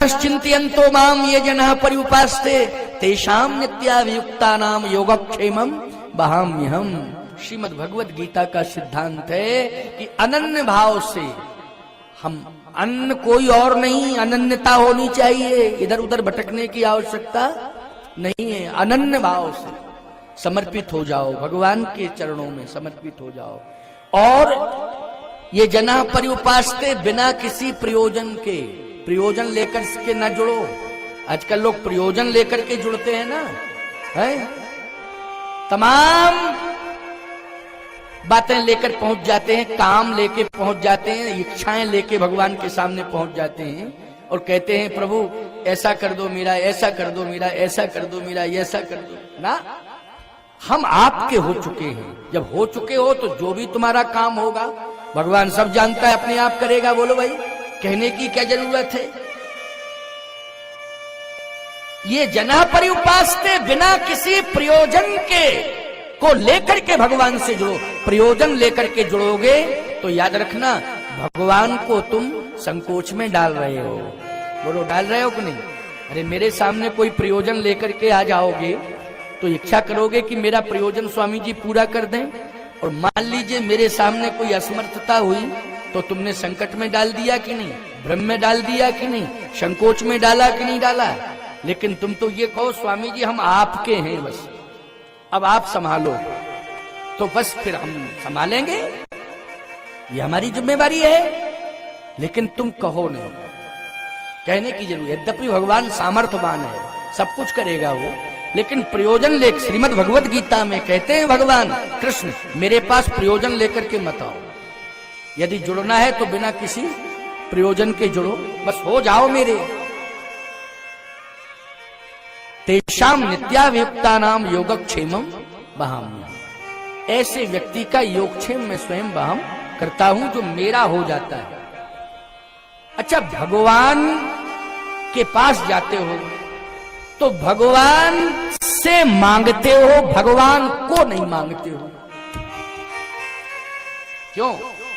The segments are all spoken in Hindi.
अज्ञातश्चिन्तयन्तो माम ये जनाः पर्युपास्ते तेषां नित्याभियुक्तानां योगक्षेमं वहाम्यहम्। श्रीमद् भगवत गीता का सिद्धांत है कि अनन्य भाव से हम, अन्य कोई और नहीं, अनन्यता होनी चाहिए, इधर उधर भटकने की आवश्यकता नहीं है। अनन्य भाव से समर्पित हो जाओ, भगवान के चरणों में समर्पित हो जाओ। और ये जना पर्युपास्ते, बिना किसी प्रयोजन के, प्रयोजन लेकर के न जुड़ो। आजकल लोग प्रयोजन लेकर के जुड़ते हैं ना, है? तमाम बातें लेकर पहुंच जाते हैं, काम लेके पहुंच जाते हैं, इच्छाएं लेके भगवान के सामने पहुंच जाते हैं और कहते हैं प्रभु ऐसा कर दो मेरा, ऐसा कर दो मेरा, ऐसा कर दो मेरा, ऐसा कर दो ना। हम आपके हो चुके हैं। जब हो चुके हो तो जो भी तुम्हारा काम होगा भगवान सब जानता है, अपने आप करेगा। बोलो भाई, कहने की क्या जरूरत है। ये जना पर्युपास्ते, बिना किसी प्रयोजन के को लेकर के भगवान से जुड़ो। प्रयोजन लेकर के जुड़ोगे तो याद रखना भगवान को तुम संकोच में डाल रहे हो। बोलो, डाल रहे हो कि नहीं? अरे मेरे सामने कोई प्रयोजन लेकर के आ जाओगे तो इच्छा करोगे कि मेरा प्रयोजन स्वामी जी पूरा कर दें, और मान लीजिए मेरे सामने कोई असमर्थता हुई तो तुमने संकट में डाल दिया कि नहीं, भ्रम में डाल दिया कि नहीं, संकोच में डाला कि नहीं डाला। लेकिन तुम तो ये कहो स्वामी जी हम आपके हैं, बस अब आप संभालो, तो बस फिर हम संभालेंगे, ये हमारी जिम्मेवारी है। लेकिन तुम कहो नहीं, कहने की जरूरत। यद्यपि भगवान सामर्थ्यवान है, सब कुछ करेगा वो, लेकिन प्रयोजन लेकर, श्रीमद् भगवत गीता में कहते हैं भगवान कृष्ण मेरे पास प्रयोजन लेकर के मत आओ। यदि जुड़ना है तो बिना किसी प्रयोजन के जुड़ो, बस हो जाओ मेरे। तेषाम नित्याभियुक्तानाम योगक्षेमं वहाम्यहम्। ऐसे व्यक्ति का योगक्षेम मैं स्वयं वहम करता हूं जो मेरा हो जाता है। अच्छा, भगवान के पास जाते हो तो भगवान से मांगते हो, भगवान को नहीं मांगते हो। क्यों?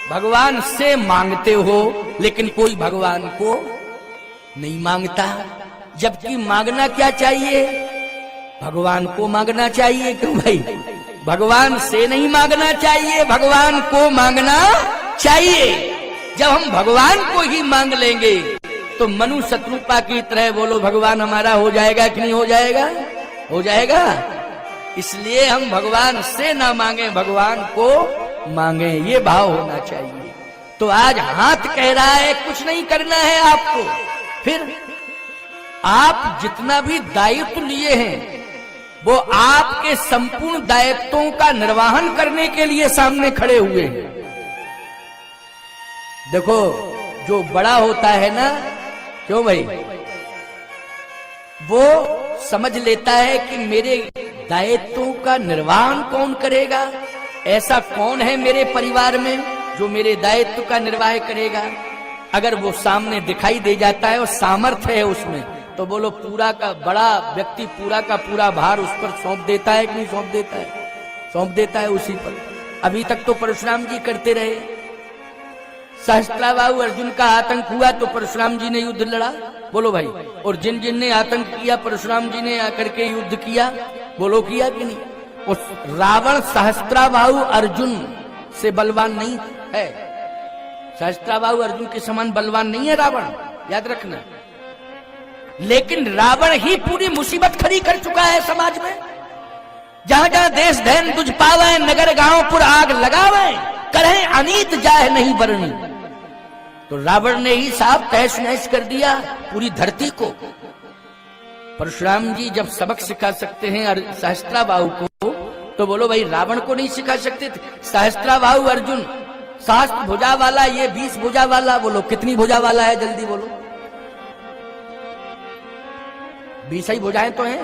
भगवान से मांगते हो लेकिन कोई भगवान को नहीं मांगता। जबकि मांगना क्या चाहिए? भगवान को मांगना चाहिए। क्यों भाई? भगवान से नहीं मांगना चाहिए, भगवान को मांगना चाहिए। जब हम भगवान को ही मांग लेंगे तो मनु शत्रुपा की तरह बोलो भगवान हमारा हो जाएगा कि नहीं हो जाएगा? हो जाएगा। इसलिए हम भगवान से ना मांगे, भगवान को मांगे, ये भाव होना चाहिए। तो आज हाथ कह रहा है कुछ नहीं करना है आपको, फिर आप जितना भी दायित्व लिए हैं वो आपके संपूर्ण दायित्वों का निर्वहन करने के लिए सामने खड़े हुए हैं। देखो, जो बड़ा होता है ना, क्यों भाई, वो समझ लेता है कि मेरे दायित्वों का निर्वहन कौन करेगा, ऐसा कौन है मेरे परिवार में जो मेरे दायित्व का निर्वाह करेगा। अगर वो सामने दिखाई दे जाता है और सामर्थ्य है उसमें, तो बोलो पूरा का बड़ा व्यक्ति पूरा का पूरा भार उस पर सौंप देता है कि नहीं सौंप देता है? सौंप देता है उसी पर। अभी तक तो परशुराम जी करते रहे। सहस्त्राबाहु अर्जुन का आतंक हुआ तो परशुराम जी ने युद्ध लड़ा, बोलो भाई। और जिन जिन ने आतंक किया परशुराम जी ने आकर के युद्ध किया, बोलो किया कि नहीं? उस रावण सहस्त्राबाहु अर्जुन से बलवान नहीं है। सहस्त्राबाहु अर्जुन के समान बलवान नहीं है रावण, याद रखना। लेकिन रावण ही पूरी मुसीबत खड़ी कर चुका है समाज में। जहां जहां देश धैन तुझ पावे, नगर गांव पुर आग लगावे, करें अनीत जाए नहीं बरनी। तो रावण ने ही साहब तहस नहस कर दिया पूरी धरती को। परशुराम जी जब सबक सिखा सकते हैं सहस्त्राबाहु को, तो बोलो भाई रावण को नहीं सिखा सकते थे? सहस्त्राबाहु अर्जुन, सहस्त्र भुजा वाला, ये 20 भुजा वाला, बोलो कितनी भुजा वाला है? जल्दी बोलो। 20 ही भुजाएं तो हैं,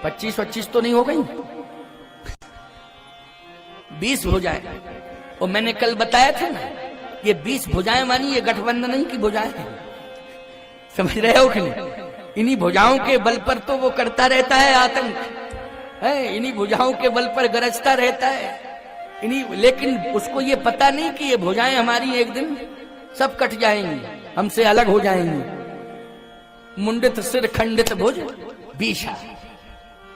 25-25 तो नहीं हो गई? 20 भुजाएं। और मैंने कल बताया था ना, ये 20 भुजाएं मानी ये गठबंधन नहीं की भुजाएं हैं। समझ रहे हो कि नहीं? इन्हीं भुजाओं के बल पर तो वो करता रहता है आतंक, है इन्हीं भुजाओं के बल पर गरजता रहता है इन्हीं। लेकिन उसको ये पता नहीं कि ये भुजाएं हमारी एक दिन सब कट जाएंगी, हमसे अलग हो जाएंगी। मुंडित सिर खंडित भुज बीशा,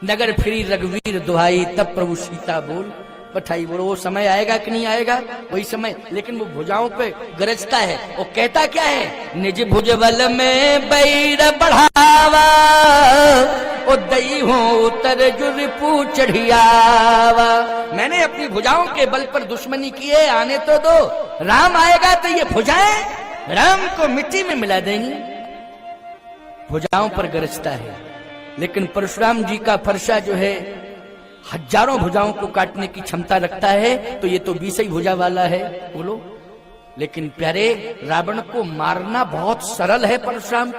नगर फिरी रघुवीर दुहाई, तब प्रभु सीता बोल पठाई। बोलो वो समय आएगा कि नहीं आएगा, वही समय। लेकिन वो भुजाओं पे गरजता है, वो कहता क्या है, निज भुज बल में बैर बढ़ावा, ओ दई हो उतर जुर पू चढ़ियावा। मैंने अपनी भुजाओं के बल पर दुश्मनी की है, आने तो दो, राम आएगा तो ये भुजाएं राम को मिट्टी में मिला देंगी। भुजाओं पर गरजता है, लेकिन परशुराम जी का फरसा जो है हजारों भुजाओं को काटने की क्षमता रखता है, तो ये तो 20 ही भुजा वाला है। बोलो, लेकिन प्यारे रावण को मारना बहुत सरल है परशुराम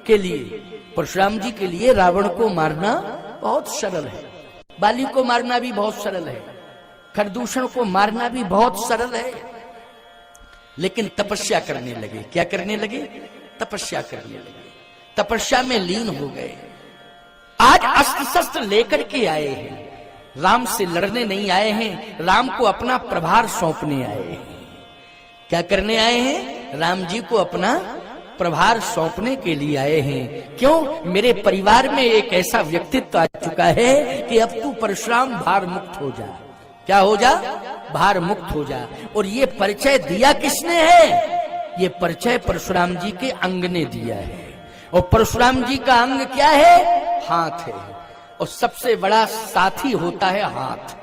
के लिए। परशुराम जी के लिए रावण को मारना बहुत सरल है, बाली को मारना भी बहुत सरल है, खरदूषण को मारना भी बहुत सरल है। लेकिन तपस्या करने लगे, क्या करने लगे, तपस्या करने लगे, तपस्या में लीन हो गए। आज अस्त्र शस्त्र लेकर के आए हैं, राम से लड़ने नहीं आए हैं, राम को अपना प्रभार सौंपने आए हैं। क्या करने आए हैं, राम जी को अपना प्रभार सौंपने के लिए आए हैं। क्यों, मेरे परिवार में एक ऐसा व्यक्तित्व आ चुका है कि अब तू परशुराम भार मुक्त हो जा। क्या हो जा, भार मुक्त हो जा। और ये परिचय दिया किसने है, ये परिचय परशुराम जी के अंग ने दिया है। और परशुराम जी का अंग क्या है, हाथ है। और सबसे बड़ा साथी होता है हाथ।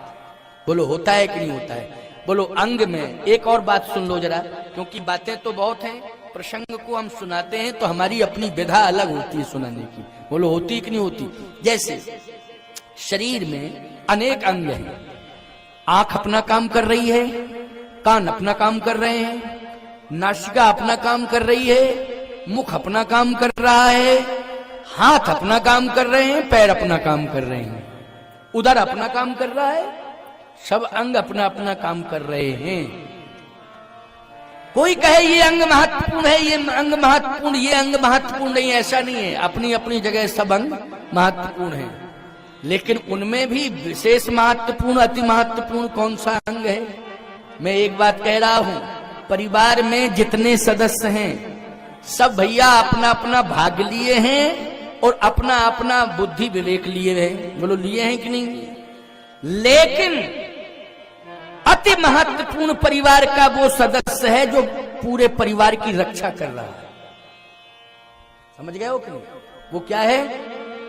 बोलो होता है कि नहीं होता है, बोलो अंग में। एक और बात सुन लो जरा, क्योंकि बातें तो बहुत हैं, प्रसंग को हम सुनाते हैं तो हमारी अपनी विधा अलग होती है सुनाने की। बोलो होती कि नहीं होती। जैसे शरीर में अनेक अंग हैं, आंख अपना काम कर रही है, कान अपना काम कर रहे हैं, नासिका अपना काम कर रही है, मुख अपना काम कर रहा है, हाथ अपना काम कर रहे हैं, पैर अपना काम कर रहे हैं, उदर अपना काम कर रहा है, सब अंग अपना अपना काम कर रहे हैं। कोई कहे ये अंग महत्वपूर्ण है, ये अंग महत्वपूर्ण, ये अंग महत्वपूर्ण नहीं, ऐसा नहीं है। अपनी अपनी जगह सब अंग महत्वपूर्ण है, लेकिन उनमें भी विशेष महत्वपूर्ण, अति महत्वपूर्ण कौन सा अंग है। मैं एक बात कह रहा हूं, परिवार में जितने सदस्य हैं सब भैया अपना अपना भाग लिए हैं और अपना अपना बुद्धि विवेक लिए हैं। बोलो लिए हैं कि नहीं। लेकिन अति महत्वपूर्ण परिवार का वो सदस्य है जो पूरे परिवार की रक्षा कर रहा है। समझ गए हो कि नहीं। वो क्या है,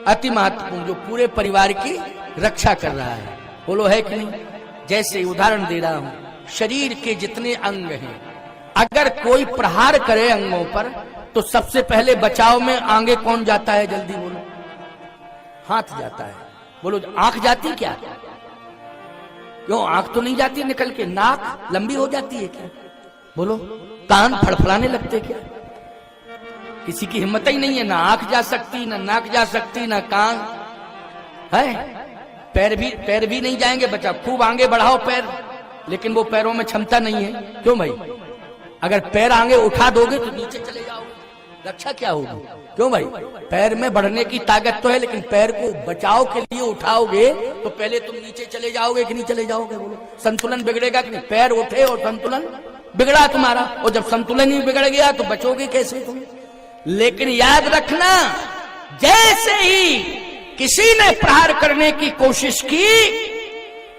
अति महत्वपूर्ण, जो पूरे परिवार की रक्षा कर रहा है। बोलो है कि नहीं। जैसे उदाहरण दे रहा हूं, शरीर के जितने अंग हैं, अगर कोई प्रहार करे अंगों पर तो सबसे पहले बचाव में आगे कौन जाता है, जल्दी बोलो। हाथ जाता है। बोलो आंख जाती क्या, क्यों आंख तो नहीं जाती निकल के, नाक लंबी हो जाती है क्या, बोलो कान फड़फड़ाने लगते क्या, किसी की हिम्मत ही नहीं है, ना आंख जा सकती, ना नाक जा सकती, ना कान है, पैर भी नहीं जाएंगे। बचा खूब आगे बढ़ाओ पैर, लेकिन वो पैरों में क्षमता नहीं है। क्यों भाई, अगर पैर आगे उठा दोगे तो नीचे चले जाओगे, रक्षा क्या होगी। क्यों भाई, पैर में बढ़ने की ताकत तो है, लेकिन पैर को बचाव के लिए उठाओगे तो पहले तुम नीचे चले जाओगे कि नहीं चले जाओगे। बोलो संतुलन बिगड़ेगा कि नहीं। पैर उठे और संतुलन बिगड़ा तुम्हारा, और जब संतुलन ही बिगड़ गया तो बचोगे कैसे तुम। लेकिन याद रखना, जैसे ही किसी ने प्रहार करने की कोशिश की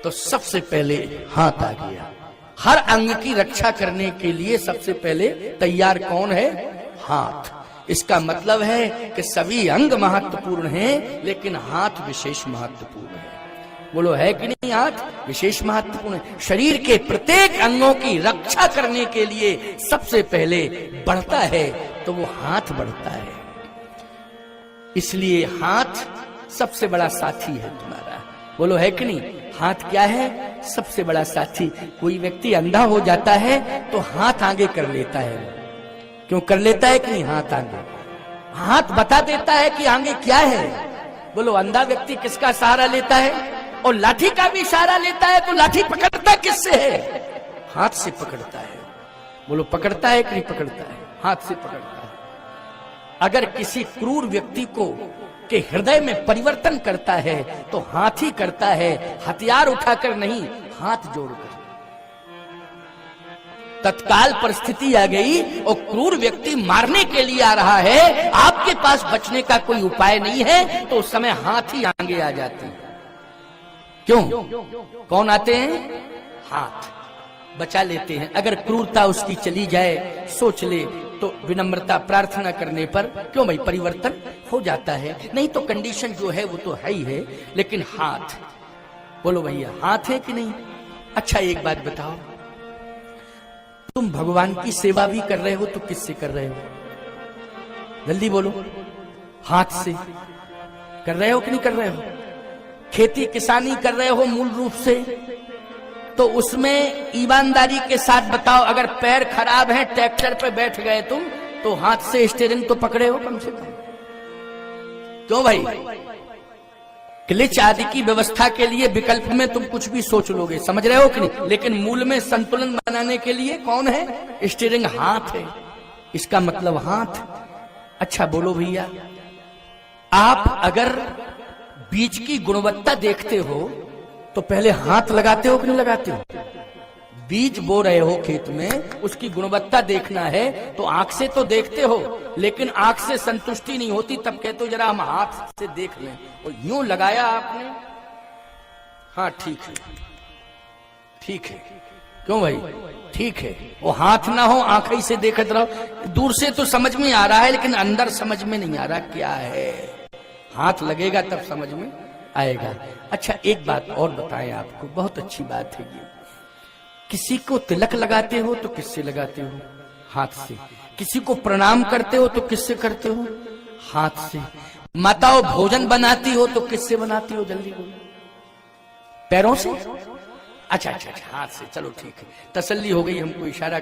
तो सबसे पहले हाथ आ गया। हर अंग की रक्षा करने के लिए सबसे पहले तैयार कौन है, हाथ। इसका मतलब है कि सभी अंग महत्वपूर्ण हैं, लेकिन हाथ विशेष महत्वपूर्ण है। बोलो है कि नहीं, हाथ विशेष महत्वपूर्ण है। शरीर के प्रत्येक अंगों की रक्षा करने के लिए सबसे पहले बढ़ता है तो वो हाथ बढ़ता है। इसलिए हाथ सबसे बड़ा साथी है तुम्हारा। बोलो है कि नहीं। हाथ क्या है, सबसे बड़ा साथी। कोई व्यक्ति अंधा हो जाता है तो हाथ आगे कर लेता है। क्यों कर लेता है कि नहीं, हाथ आगे, हाथ बता देता है कि आगे क्या है। बोलो अंधा व्यक्ति किसका सहारा लेता है, और लाठी का भी सहारा लेता है, तो लाठी पकड़ता किससे है, हाथ से पकड़ता है। बोलो पकड़ता है कि नहीं पकड़ता है, हाथ से पकड़ता है। अगर किसी क्रूर व्यक्ति को के हृदय में परिवर्तन करता है तो हाथ ही करता है, हथियार उठाकर नहीं, हाथ जोड़कर। तत्काल परिस्थिति आ गई और क्रूर व्यक्ति मारने के लिए आ रहा है, आपके पास बचने का कोई उपाय नहीं है, तो उस समय हाथ ही आगे आ जाते हैं। क्यों? कौन आते हैं? हाथ बचा लेते हैं। अगर क्रूरता उसकी चली जाए, सोच ले, तो विनम्रता प्रार्थना करने पर क्यों भाई परिवर्तन हो जाता है। नहीं तो कंडीशन जो है वो तो है ही है, लेकिन हाथ, बोलो भैया हाथ है कि नहीं? अच्छा एक बात बताओ, तुम भगवान की सेवा भी कर रहे हो तो किससे कर रहे हो? जल्दी बोलो। हाथ से कर रहे हो कि नहीं कर रहे हो? खेती किसानी कर रहे हो मूल रूप से, तो उसमें ईमानदारी के साथ बताओ, अगर पैर खराब है, ट्रैक्टर पे बैठ गए तुम, तो हाथ से स्टीयरिंग तो पकड़े हो कम से कम। क्यों भाई? क्लिच आदि की व्यवस्था के लिए विकल्प में तुम कुछ भी सोच लोगे, समझ रहे हो कि नहीं? लेकिन मूल में संतुलन बनाने के लिए कौन है? स्टीयरिंग हाथ है। इसका मतलब हाथ। अच्छा बोलो भैया, आप अगर बीज की गुणवत्ता देखते हो तो पहले हाथ लगाते हो कि नहीं लगाते हो? बीज बो रहे हो खेत में, उसकी गुणवत्ता देखना है तो आंख से तो देखते हो, लेकिन आंख से संतुष्टि नहीं होती, तब कहते हो जरा हम हाथ से देख लें। और यूं लगाया आपने, हाँ ठीक है, ठीक है। क्यों भाई? ठीक है। वो हाथ ना हो, आंख ही से देखते रहो, दूर से तो समझ में आ रहा है लेकिन अंदर समझ में नहीं आ रहा क्या है। हाथ लगेगा तब समझ में आएगा। अच्छा एक बात और बताएं आपको, बहुत अच्छी बात है ये। किसी को तिलक लगाते हो तो किससे लगाते हो? हाथ से। किसी को प्रणाम करते हो तो किससे करते हो? हाथ से। माताओं भोजन बनाती हो तो किससे बनाती हो? जल्दी बोलो। पैरों से? अच्छा अच्छा अच्छा, हाथ से। चलो ठीक है, तसल्ली हो गई, हमको इशारा